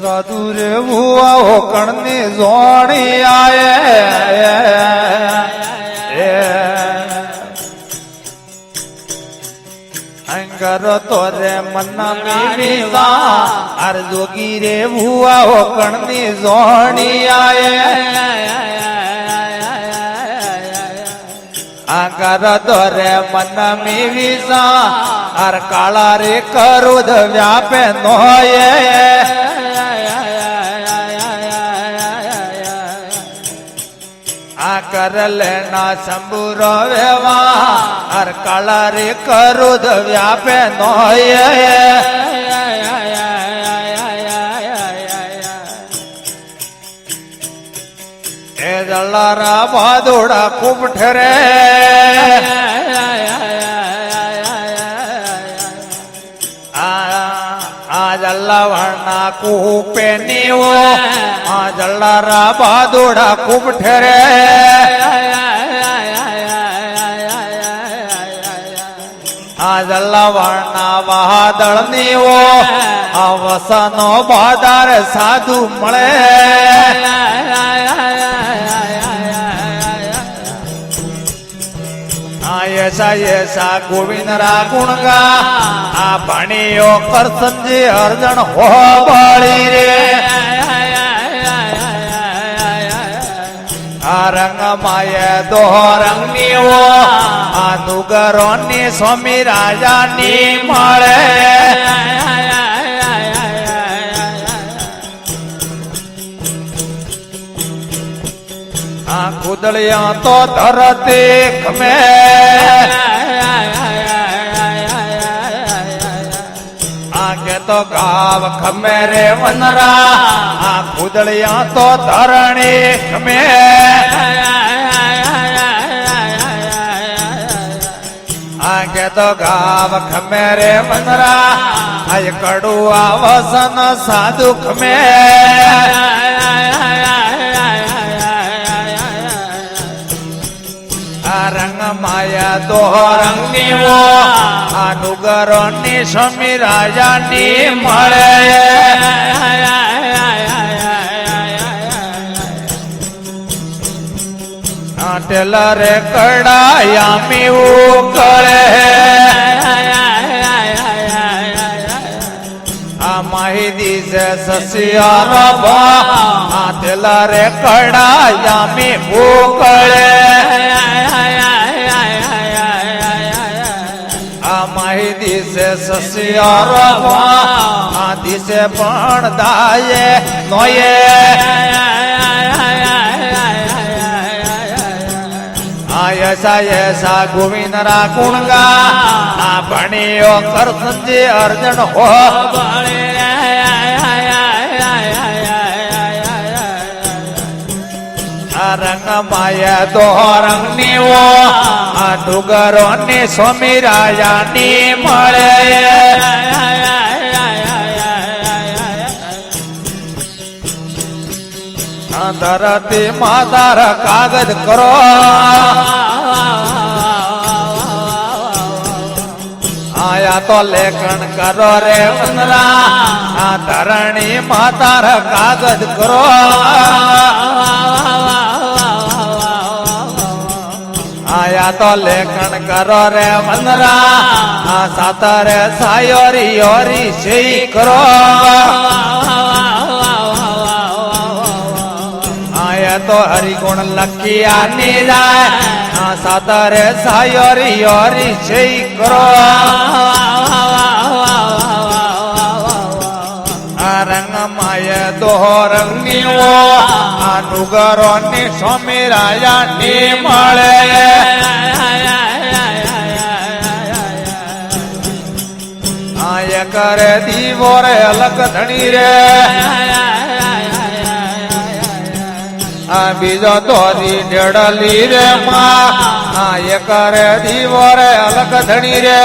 સાધુ રે ભુઆઓ કણની જોણી આયે અંગર તો રે મન મીરા અર જોગી રે ભુઆઓ કણની જોણી આયે આંગર તો રે મન મીરા અર કાળા રે કરુદ વ્યાપે નોયે कर लेना शंभुर वेवा हर काला रे करुद व्यापे नोये ए जल्लारा बादोड़ा कुपठ रे जल्लावना कूपे नीवो जल्लारा बादोड़ा खूब ठहरे जल्लावना बहादड़ नीवो वसनो बादार साधु मळे ऐसा ऐसा गोविंद रा गुणगा आ भणियो कर समझे अर्जन हो बाળી रे आ रंग माये दो रंगनी वो आ नुगरो ने स्वामी राजा नी मळे खुदलिया तो धरती खमे आगे तो गाव खमे रे वनरा खुदलिया तो धरणी खमे आगे तो गाव खमे रे वनरा आय कड़ुआ वसन साधु खमे रंग माया दो रंगनी वो अनुगरो नी स्वामी राजा नी मळे टेलरे कड़ाया मी उकळे माही दिसे ससियारो बा टेलरे कड़ाया मी उकळे माही दिसे ससियारो बा दिसे पण दाये नोये ऐसा ऐसा गोविंद रा गुणगा आ भणियो कर समझे अर्जन हो बाळे रंग माया दो रंगनी वो आ डुगरो ने स्वामी राजा नी मळे धरती मातार कागज करो आया तो लेखन करो रे वनरा धरणी मातार कागज करो आया तो लेखन करो रे वनरा सातारे सायोरी योरी सही करो तो हरिगुण लखिया नी जाए सातारे सायोरी योरी सही करो रंग माये दो रंगनी वो अनुगरो नी स्वामी राजा नी मळे आय करे दीवो रे अलग धणी रे बीजो तोरी डेडली रे माँ ये करे दीवो रे अलग धणी रे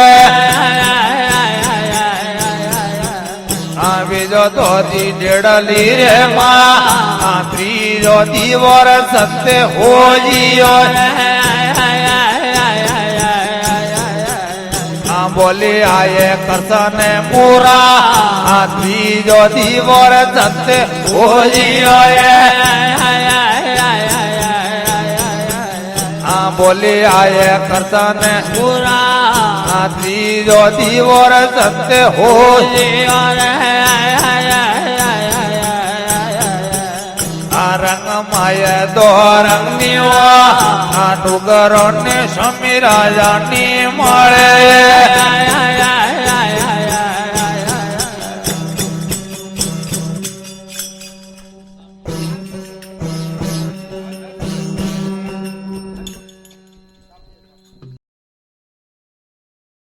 बीजो तोरी डेडली रे माँ त्रीजो दीवो रे सत्य हो जियो બોલી આયે કરસન મોરા આ ત્રીજો દીવોર જતે હોજીયો આ બોલી આયે કરસન આ ત્રીજો દીવોર જતે હોજીયો આ રંગ માય દો રંગની આ ડુગરો ને સમીરાજાની મળે